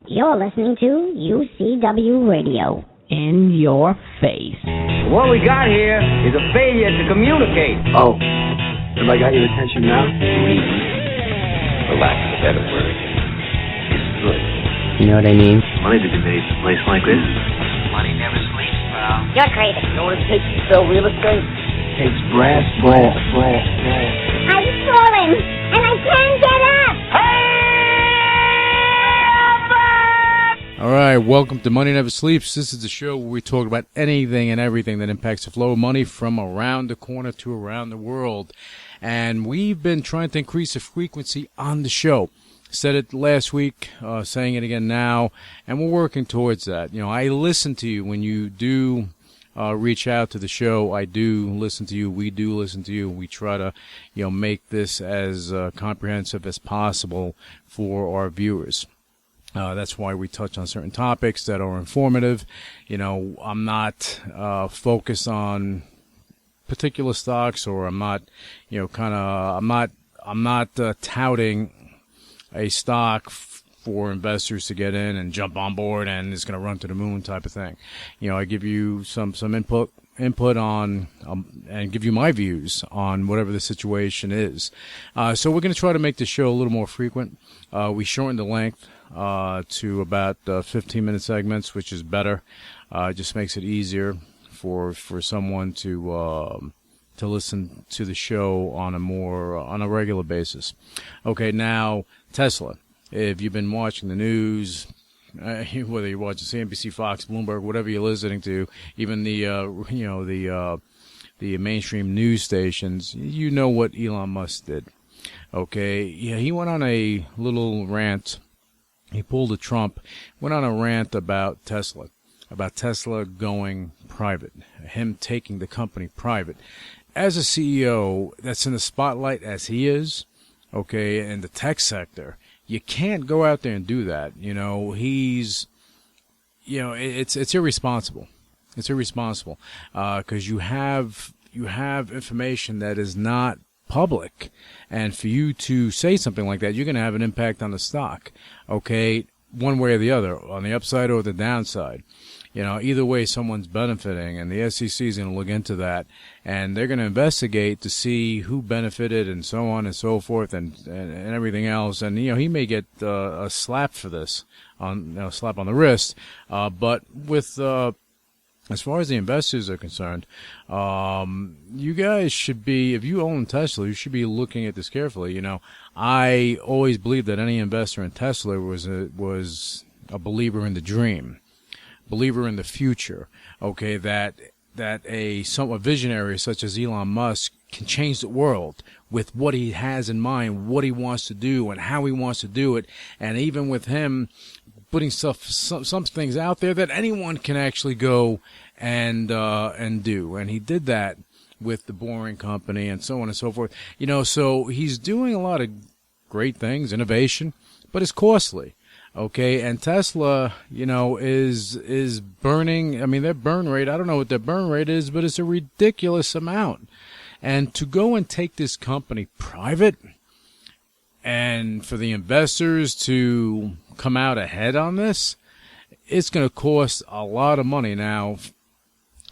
You're listening to UCW Radio. In your face. What we got here is a failure to communicate. Oh, have I got your attention now? For lack of a better word, it's good. You know what I mean? Money to be made in a place like this. Money never sleeps, pal. You're crazy. You know what it takes to sell real estate? It takes brass. I'm falling, and I can't get up. All right, welcome to Money Never Sleeps. This is the show where we talk about anything and everything that impacts the flow of money from around the corner to around the world. And we've been trying to increase the frequency on the show. Said it last week, saying it again now, and we're working towards that. You know, I listen to you when you do reach out to the show. I do listen to you. We do listen to you. We try to, make this as comprehensive as possible for our viewers. That's why we touch on certain topics that are informative. I'm not focused on particular stocks, or I'm not, I'm not touting a stock for investors to get in and jump on board and it's going to run to the moon type of thing. I give you some input on and give you my views on whatever the situation is. So we're going to try to make the show a little more frequent. We shortened the length to about 15-minute segments, which is better. It just makes it easier for someone to listen to the show on a regular basis. Okay, now Tesla. If you've been watching the news, whether you're watching CNBC, Fox, Bloomberg, whatever you're listening to, even the mainstream news stations, you know what Elon Musk did. Okay, yeah, he went on a little rant. He pulled a Trump, went on a rant about Tesla going private, him taking the company private. As a CEO that's in the spotlight as he is, okay, in the tech sector, you can't go out there and do that. It's irresponsible. It's irresponsible because you have information that is not public, and for you to say something like that, you're going to have an impact on the stock, okay, one way or the other, on the upside or the downside. Either way, someone's benefiting, and the SEC is going to look into that, and they're going to investigate to see who benefited and so on and so forth and everything else. And, he may get a slap for this, slap on the wrist. But with as far as the investors are concerned, you guys should be, if you own Tesla, you should be looking at this carefully. I always believed that any investor in Tesla was a believer in the dream. Believer in the future, okay, that a visionary such as Elon Musk can change the world with what he has in mind, what he wants to do, and how he wants to do it, and even with him putting some things out there that anyone can actually go and do, and he did that with the Boring Company and so on and so forth. So he's doing a lot of great things, innovation, but it's costly. Okay, and Tesla, is burning. I mean, their burn rate, I don't know what their burn rate is, but it's a ridiculous amount. And to go and take this company private and for the investors to come out ahead on this, it's going to cost a lot of money. Now,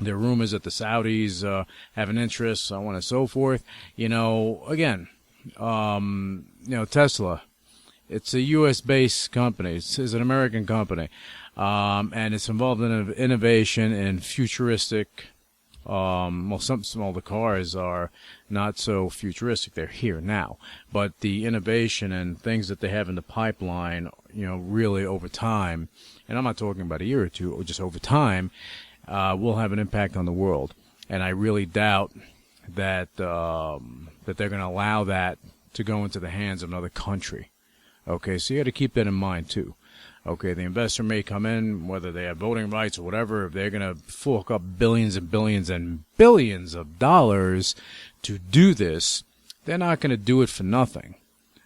there are rumors that the Saudis have an interest, so on and so forth. Again, Tesla. It's a U.S.-based company. It's an American company, and it's involved in innovation and futuristic. Some of the cars are not so futuristic; they're here now. But the innovation and things that they have in the pipeline, really over time, and I'm not talking about a year or two, or just over time, will have an impact on the world. And I really doubt that that they're going to allow that to go into the hands of another country. Okay, so you got to keep that in mind, too. Okay, the investor may come in, whether they have voting rights or whatever, if they're going to fork up billions and billions and billions of dollars to do this, they're not going to do it for nothing.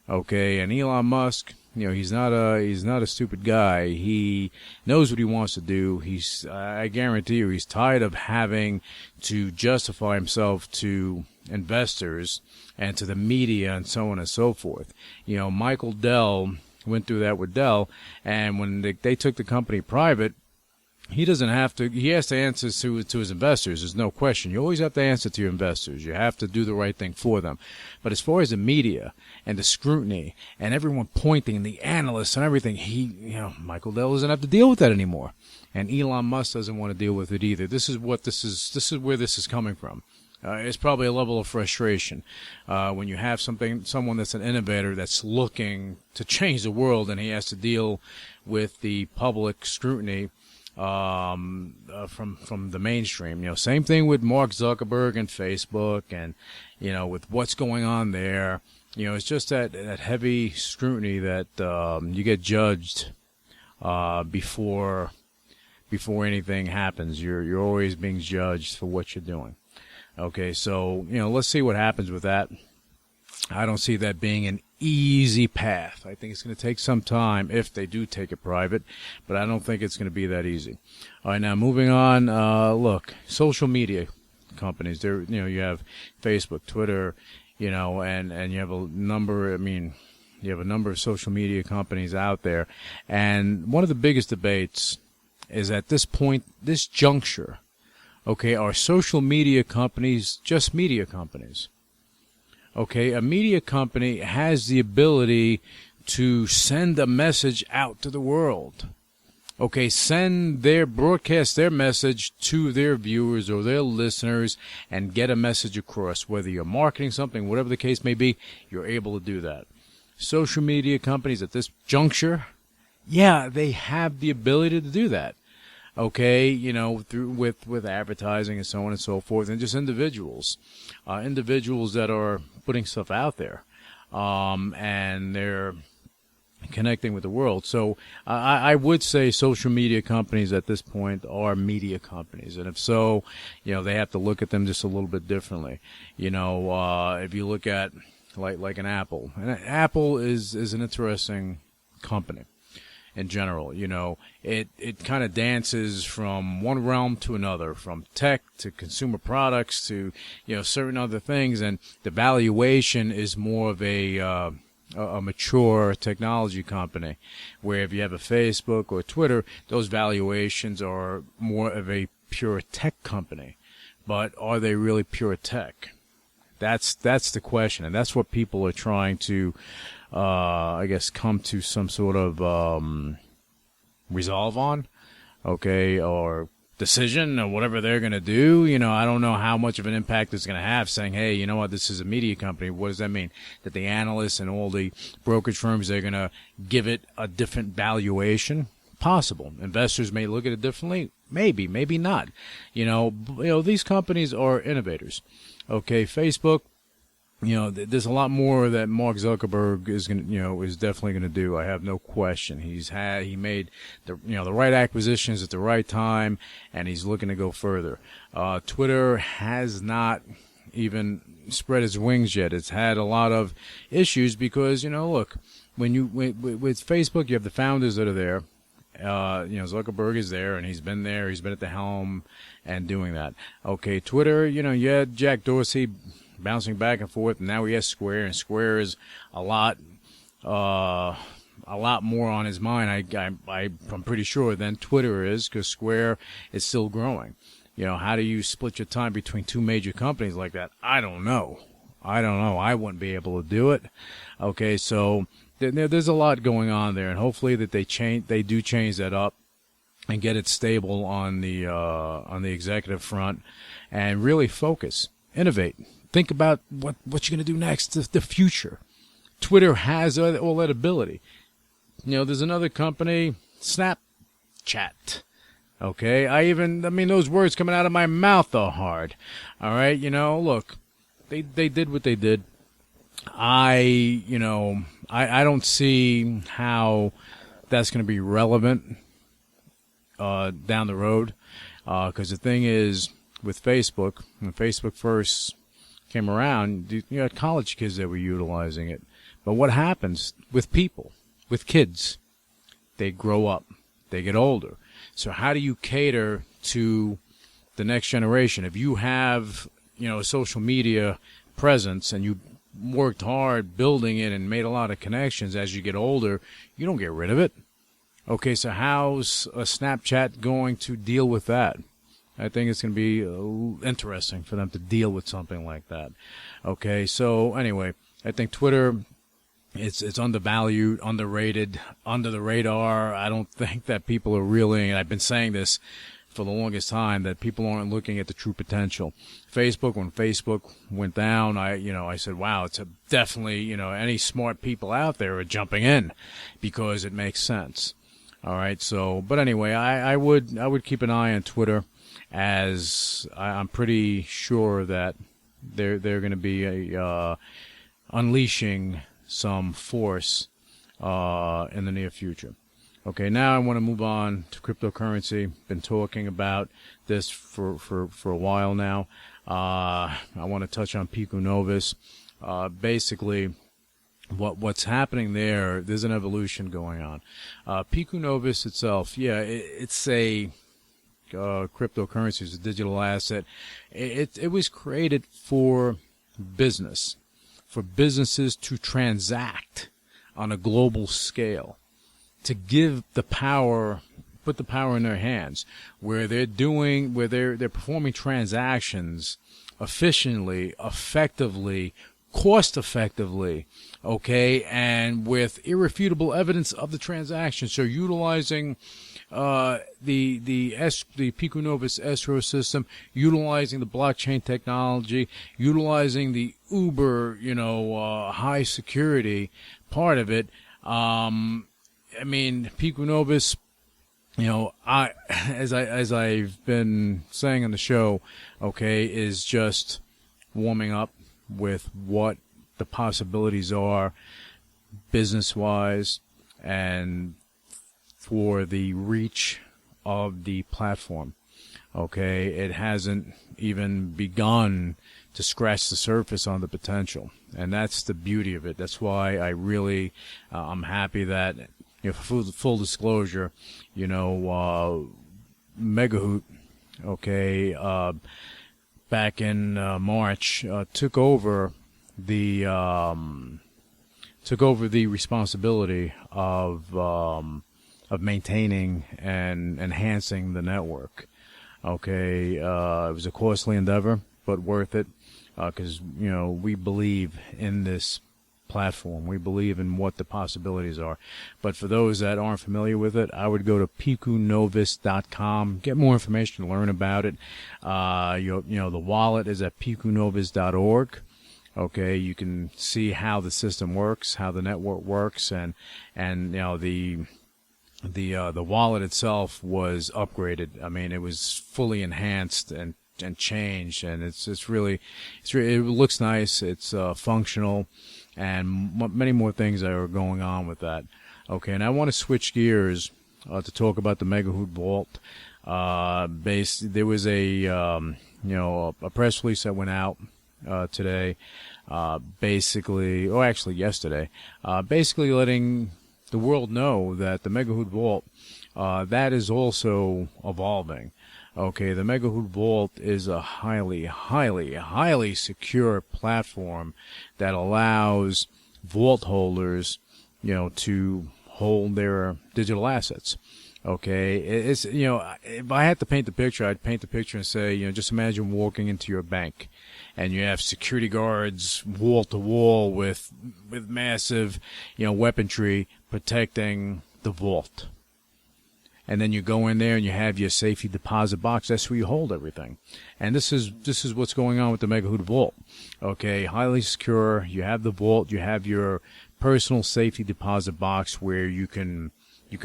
Okay, and Elon Musk, he's not a stupid guy. He knows what he wants to do. I guarantee you, he's tired of having to justify himself to investors and to the media and so on and so forth. Michael Dell went through that with Dell, and when they took the company private, he doesn't have to. He has to answer to his investors. There's no question. You always have to answer to your investors. You have to do the right thing for them. But as far as the media and the scrutiny and everyone pointing and the analysts and everything, Michael Dell doesn't have to deal with that anymore. And Elon Musk doesn't want to deal with it either. This is where this is coming from. It's probably a level of frustration when you have someone that's an innovator that's looking to change the world, and he has to deal with the public scrutiny from the mainstream. Same thing with Mark Zuckerberg and Facebook, and with what's going on there. It's just that heavy scrutiny that you get judged before anything happens. You're always being judged for what you're doing. Okay, so let's see what happens with that. I don't see that being an easy path. I think it's going to take some time if they do take it private, but I don't think it's going to be that easy. All right, now moving on. Look, social media companies. There, you have Facebook, Twitter, and you have a number. You have a number of social media companies out there, and one of the biggest debates is at this point, this juncture. Okay, are social media companies just media companies? Okay, a media company has the ability to send a message out to the world. Okay, broadcast their message to their viewers or their listeners and get a message across. Whether you're marketing something, whatever the case may be, you're able to do that. Social media companies at this juncture, yeah, they have the ability to do that. Okay, through with advertising and so on and so forth, and just individuals that are putting stuff out there, and they're connecting with the world. So I would say social media companies at this point are media companies, and if so, they have to look at them just a little bit differently. If you look at like an Apple, and Apple is an interesting company. In general, it kind of dances from one realm to another, from tech to consumer products to, certain other things. And the valuation is more of a mature technology company, where if you have a Facebook or Twitter, those valuations are more of a pure tech company. But are they really pure tech? That's the question. And that's what people are trying to come to some sort of resolve on, okay, or decision, or whatever they're going to do. I don't know how much of an impact it's going to have, saying, hey, you know what, this is a media company. What does that mean? That the analysts and all the brokerage firms, they're going to give it a different valuation? Possible. Investors may look at it differently. Maybe not. These companies are innovators. Okay, Facebook, there's a lot more that Mark Zuckerberg is definitely going to do. I have no question. He made the right acquisitions at the right time, and he's looking to go further. Twitter has not even spread its wings yet. It's had a lot of issues because, look, with Facebook, you have the founders that are there. Zuckerberg is there, and he's been there. He's been at the helm and doing that. Okay, Twitter, you had Jack Dorsey bouncing back and forth, and now he has Square, and Square is a lot more on his mind, I'm pretty sure, than Twitter is, because Square is still growing. How do you split your time between two major companies like that? I don't know. I wouldn't be able to do it. Okay, so there's a lot going on there, and hopefully that they do change that up and get it stable on the executive front, and really focus, innovate. Think about what you're going to do next, the future. Twitter has all that ability. There's another company, Snapchat. Okay, those words coming out of my mouth are hard. All right, look, they did what they did. I don't see how that's going to be relevant down the road, because the thing is, with Facebook, when Facebook first came around, you had college kids that were utilizing it. But what happens with people, with kids? They grow up, they get older. So how do you cater to the next generation? If you have, a social media presence and you worked hard building it and made a lot of connections, as you get older, you don't get rid of it. Okay, so how's a Snapchat going to deal with that? I think it's going to be interesting for them to deal with something like that. Okay, so anyway, I think Twitter, it's undervalued, underrated, under the radar. I don't think that people are really, and I've been saying this for the longest time, that people aren't looking at the true potential. Facebook, when Facebook went down, I said, wow, it's definitely, any smart people out there are jumping in because it makes sense. All right, so, but anyway, I would keep an eye on Twitter, as I'm pretty sure that they're going to be unleashing some force in the near future. Okay, now I want to move on to cryptocurrency. Been talking about this for a while now. I want to touch on Pico Novus. Basically, what's happening there, there's an evolution going on. Pico Novus itself, it's a cryptocurrency, it's a digital asset. It was created for business, for businesses to transact on a global scale, to give the power, put the power in their hands, where they're performing transactions efficiently, effectively, cost effectively, okay, and with irrefutable evidence of the transaction. So utilizing the Pico Novus escrow system, utilizing the blockchain technology, utilizing the uber, high security part of it. Pico Novus, as I've been saying on the show, okay, is just warming up with what the possibilities are business-wise and for the reach of the platform. Okay, it hasn't even begun to scratch the surface on the potential, and that's the beauty of it. That's why I really, I'm happy that, for full disclosure, Megahoot, okay, back in March, took over the responsibility of maintaining and enhancing the network. Okay, it was a costly endeavor, but worth it, because we believe in this platform. We believe in what the possibilities are. But for those that aren't familiar with it, I would go to piconovus.com, get more information, learn about it. The wallet is at piconovus.org. Okay, you can see how the system works, how the network works, and the wallet itself was upgraded. It was fully enhanced and changed, and it looks nice. It's functional, and many more things that are going on with that. Okay, and I want to switch gears to talk about the Megahoot Vault. There was a press release that went out today, yesterday, basically letting the world know that the Megahoot Vault, that is also evolving. Okay, the Megahoot Vault is a highly, highly, highly secure platform that allows vault holders, to hold their digital assets. Okay, it's, if I had to paint the picture, I'd paint the picture and say, just imagine walking into your bank and you have security guards wall to wall with massive, weaponry protecting the vault. And then you go in there and you have your safety deposit box. That's where you hold everything. And this is what's going on with the Megahoot Vault. Okay, highly secure. You have the vault. You have your personal safety deposit box where you can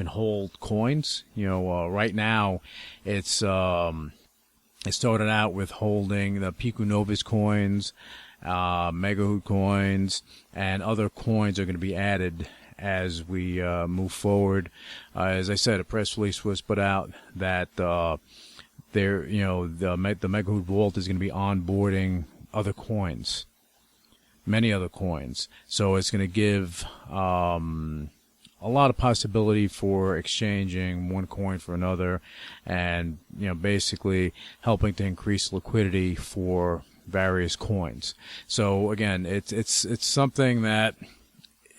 hold coins. Right now, it started out with holding the Pico Novus coins, Megahoot coins, and other coins are going to be added as we move forward. As I said, a press release was put out that the Megahoot Vault is going to be onboarding other coins, many other coins. So it's going to give a lot of possibility for exchanging one coin for another, and basically helping to increase liquidity for various coins. So again, it's something that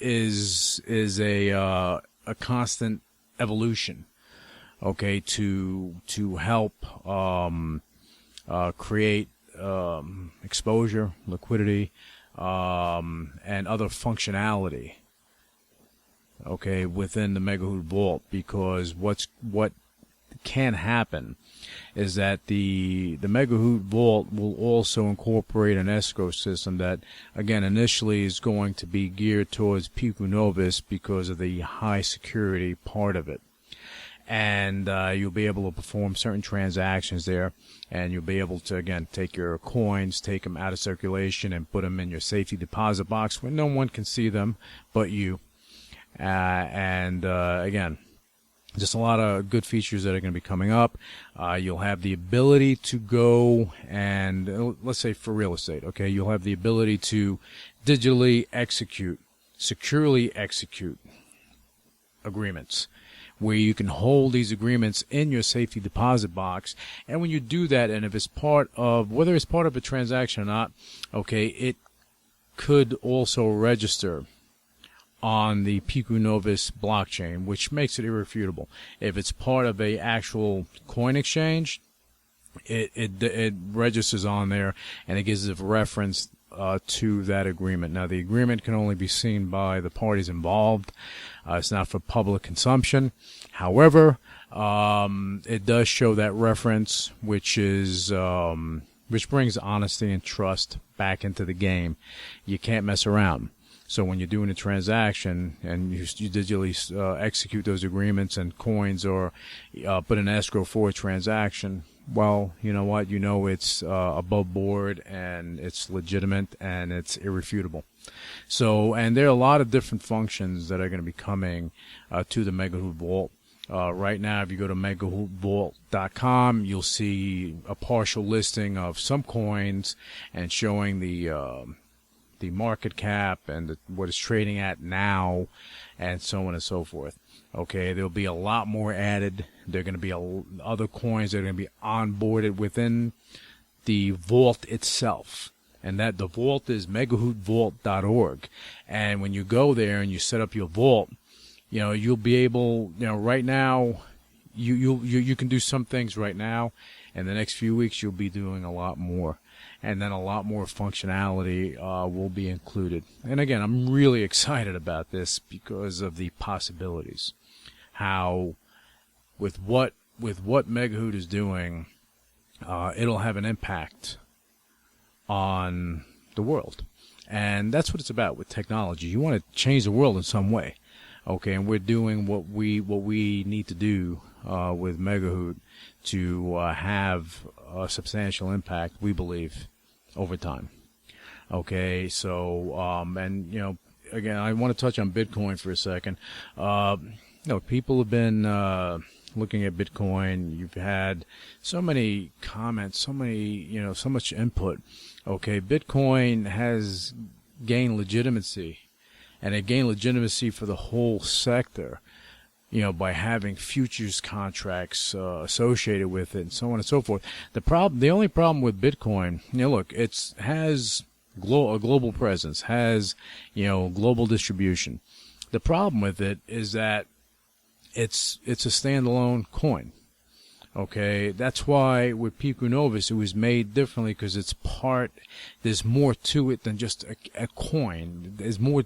is a constant evolution, okay, to help create exposure, liquidity, and other functionality, okay, within the Megahoot Vault. Because what can happen is that the Megahoot Vault will also incorporate an escrow system that, again, initially is going to be geared towards Pico Novus because of the high security part of it. And you'll be able to perform certain transactions there, and you'll be able to, again, take your coins, take them out of circulation, and put them in your safety deposit box where no one can see them but you. Again, just a lot of good features that are going to be coming up. You'll have the ability to go and, let's say for real estate, okay, you'll have the ability to digitally execute, securely execute agreements, where you can hold these agreements in your safety deposit box. And when you do that, and if it's part of, whether it's part of a transaction or not, okay, it could also register on the Pico Novus blockchain, which makes it irrefutable. If it's part of a actual coin exchange, it registers on there, and it gives a reference to that agreement. Now, the agreement can only be seen by the parties involved. It's not for public consumption. However, it does show that reference, which is which brings honesty and trust back into the game. You can't mess around. So when you're doing a transaction and you digitally execute those agreements and coins, or put an escrow for a transaction, well, you know what? You know it's above board, and it's legitimate, and it's irrefutable. So, and there are a lot of different functions that are going to be coming to the Megahoot Vault. Right now, if you go to megahootvault.com, you'll see a partial listing of some coins and showing the market cap and what it's trading at now, and so on and so forth. Okay, there'll be a lot more added. There are going to be other coins that are going to be onboarded within the vault itself, and that the vault is megahootvault.org. And when you go there and you set up your vault, you know, you'll be able, you know, right now you can do some things right now, and the next few weeks you'll be doing a lot more. And then a lot more functionality will be included. And again, I'm really excited about this because of the possibilities. How, with what Megahoot is doing, it'll have an impact on the world. And that's what it's about with technology. You want to change the world in some way. Okay, and we're doing what we need to do with Megahoot to have a substantial impact, we believe, over time. Okay, so and you know, again, I want to touch on Bitcoin for a second. You know, people have been looking at Bitcoin. You've had so many comments, so much input. Okay, Bitcoin has gained legitimacy, and it gained legitimacy for the whole sector, you know, by having futures contracts associated with it, and so on and so forth. The only problem with Bitcoin, you know, look, has a global presence, has, you know, global distribution. The problem with it is that it's a standalone coin. Okay, that's why with Pico Novus it was made differently, because there's more to it than just a coin. There's more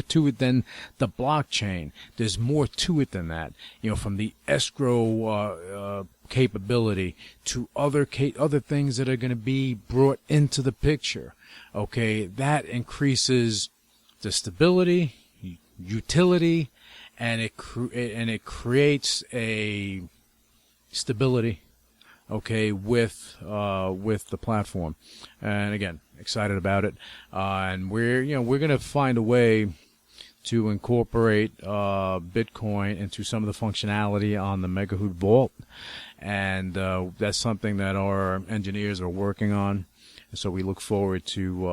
to it than the blockchain. There's more to it than that. You know, from the escrow capability to other things that are going to be brought into the picture. Okay, that increases the stability, utility, and it creates a stability, okay, with the platform. And again, excited about it. And we're going to find a way to incorporate Bitcoin into some of the functionality on the Megahoot Vault, and that's something that our engineers are working on. So we look forward to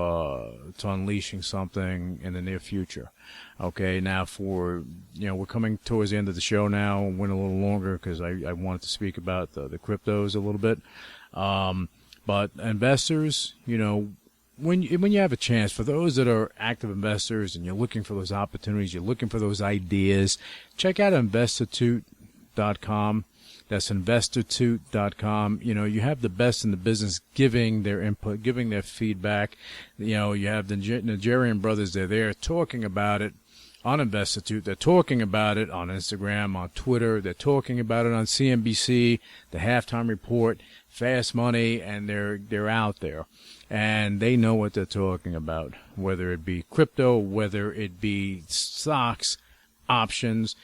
unleashing something in the near future. Okay, now we're coming towards the end of the show now. Went a little longer because I wanted to speak about the cryptos a little bit. But investors, when you have a chance, for those that are active investors and you're looking for those opportunities, you're looking for those ideas, check out Investortute.com. That's Investortute.com. You have the best in the business giving their input, giving their feedback. You have the Nigerian brothers, they're there talking about it on Investortute. They're talking about it on Instagram, on Twitter. They're talking about it on CNBC, the Halftime Report, Fast Money, and they're out there. And they know what they're talking about, whether it be crypto, whether it be stocks, options,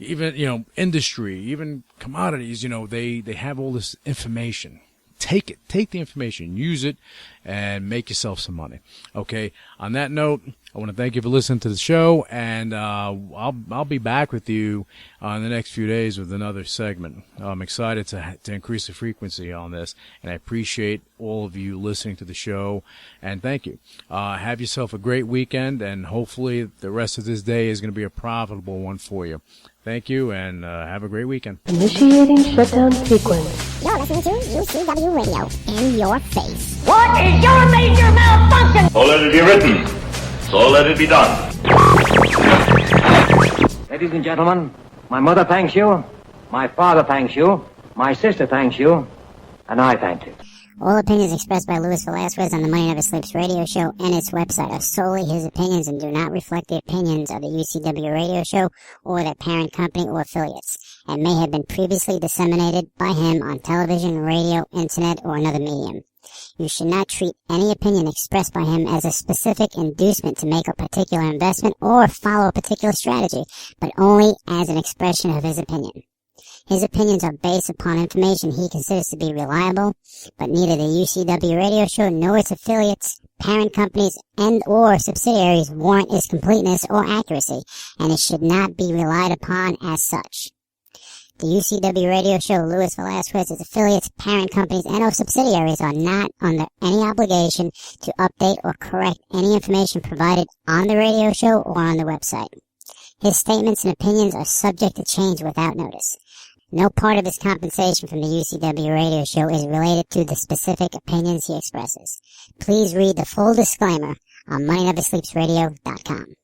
even, industry, even commodities. They have all this information. Take the information, use it, and make yourself some money. Okay. On that note, I want to thank you for listening to the show, and I'll be back with you in the next few days with another segment. I'm excited to increase the frequency on this, and I appreciate all of you listening to the show, and thank you. Have yourself a great weekend, and hopefully the rest of this day is going to be a profitable one for you. Thank you, and have a great weekend. Initiating shutdown sequence. You're listening to UCW Radio. In your face. What is your major malfunction? So let it be written. So let it be done. Ladies and gentlemen, my mother thanks you, my father thanks you, my sister thanks you, and I thank you. All opinions expressed by Luis Velazquez on the Money Never Sleeps radio show and its website are solely his opinions and do not reflect the opinions of the UCW radio show or their parent company or affiliates, and may have been previously disseminated by him on television, radio, internet, or another medium. You should not treat any opinion expressed by him as a specific inducement to make a particular investment or follow a particular strategy, but only as an expression of his opinion. His opinions are based upon information he considers to be reliable, but neither the UCW radio show nor its affiliates, parent companies, and or subsidiaries warrant its completeness or accuracy, and it should not be relied upon as such. The UCW radio show, Luis Velazquez, its affiliates, parent companies, and or subsidiaries are not under any obligation to update or correct any information provided on the radio show or on the website. His statements and opinions are subject to change without notice. No part of his compensation from the UCW radio show is related to the specific opinions he expresses. Please read the full disclaimer on MoneyNeverSleepsRadio.com.